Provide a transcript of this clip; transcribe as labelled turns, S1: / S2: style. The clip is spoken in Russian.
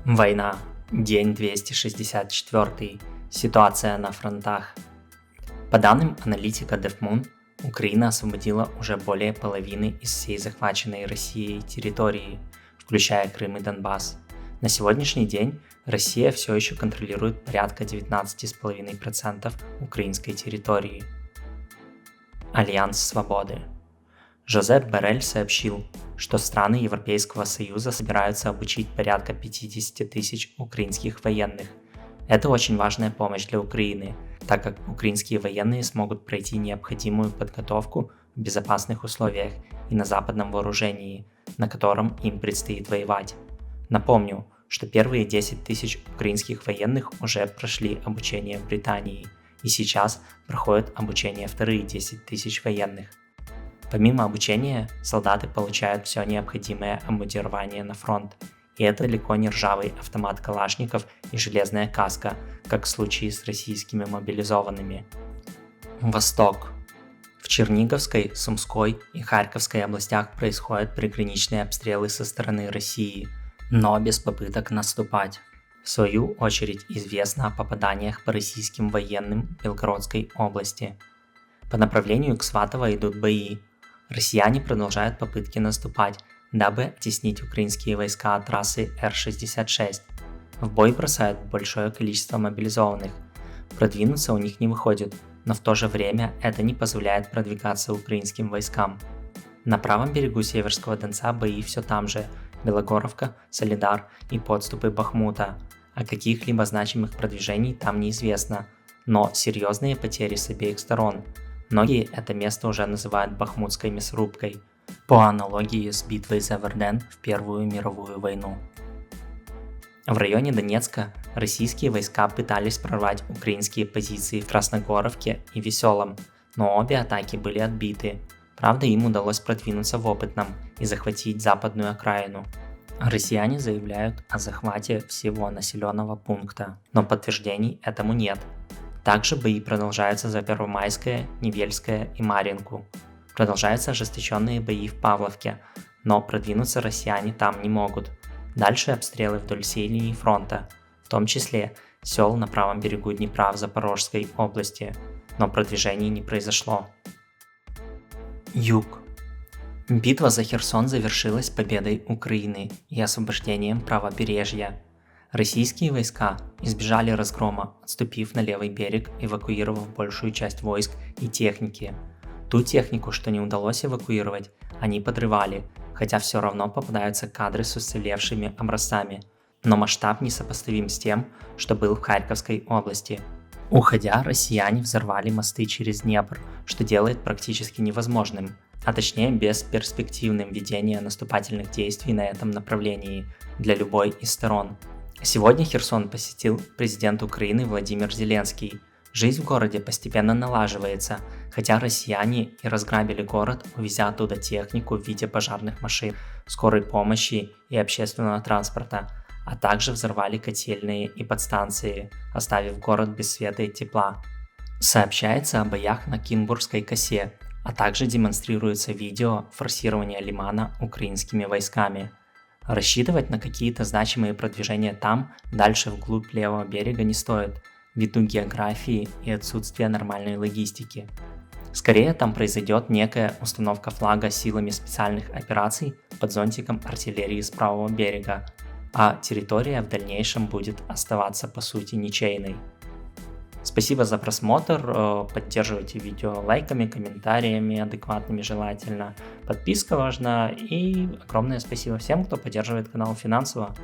S1: Война. День 264. Ситуация на фронтах. По данным аналитика DevMoon, Украина освободила уже более половины из всей захваченной Россией территории, включая Крым и Донбасс. На сегодняшний день Россия все еще контролирует порядка 19,5% украинской территории. Альянс Свободы. Жозеп Боррель сообщил, что страны Европейского Союза собираются обучить порядка 50 тысяч украинских военных. Это очень важная помощь для Украины, так как украинские военные смогут пройти необходимую подготовку в безопасных условиях и на западном вооружении, на котором им предстоит воевать. Напомню, что первые 10 тысяч украинских военных уже прошли обучение в Британии, и сейчас проходят обучение вторые 10 тысяч военных. Помимо обучения, солдаты получают все необходимое обмундирование на фронт, и это далеко не ржавый автомат Калашников и железная каска, как в случае с российскими мобилизованными. Восток. В Черниговской, Сумской и Харьковской областях происходят приграничные обстрелы со стороны России, но без попыток наступать. В свою очередь известно о попаданиях по российским военным в Белгородской области. По направлению к Сватово идут бои. Россияне продолжают попытки наступать, дабы оттеснить украинские войска от трассы Р-66. В бой бросают большое количество мобилизованных. Продвинуться у них не выходит, но в то же время это не позволяет продвигаться украинским войскам. На правом берегу Северского Донца бои все там же – Белогоровка, Солидар и подступы Бахмута. О каких-либо значимых продвижений там неизвестно, но серьезные потери с обеих сторон. Многие это место уже называют Бахмутской мясорубкой, по аналогии с битвой за Верден в Первую мировую войну. В районе Донецка российские войска пытались прорвать украинские позиции в Красногоровке и Веселом, но обе атаки были отбиты. Правда, им удалось продвинуться в Опытном и захватить западную окраину. Россияне заявляют о захвате всего населенного пункта, но подтверждений этому нет. Также бои продолжаются за Первомайское, Невельское и Марьинку. Продолжаются ожесточенные бои в Павловке, но продвинуться россияне там не могут. Дальше обстрелы вдоль всей линии фронта, в том числе сел на правом берегу Днепра в Запорожской области, но продвижений не произошло. Юг. Битва за Херсон завершилась победой Украины и освобождением правобережья. Российские войска избежали разгрома, отступив на левый берег, эвакуировав большую часть войск и техники. Ту технику, что не удалось эвакуировать, они подрывали, хотя все равно попадаются кадры с уцелевшими образцами. Но масштаб несопоставим с тем, что был в Харьковской области. Уходя, россияне взорвали мосты через Днепр, что делает практически невозможным, а точнее бесперспективным ведение наступательных действий на этом направлении для любой из сторон. Сегодня Херсон посетил президент Украины Владимир Зеленский. Жизнь в городе постепенно налаживается, хотя россияне и разграбили город, увезя оттуда технику в виде пожарных машин, скорой помощи и общественного транспорта, а также взорвали котельные и подстанции, оставив город без света и тепла. Сообщается о боях на Кінбурзькой косе, а также демонстрируется видео форсирования лимана украинскими войсками. Рассчитывать на какие-то значимые продвижения там, дальше вглубь левого берега не стоит, ввиду географии и отсутствия нормальной логистики. Скорее там произойдет некая установка флага силами специальных операций под зонтиком артиллерии с правого берега, а территория в дальнейшем будет оставаться по сути ничейной. Спасибо за просмотр, поддерживайте видео лайками, комментариями, адекватными желательно. Подписка важна и огромное спасибо всем, кто поддерживает канал финансово.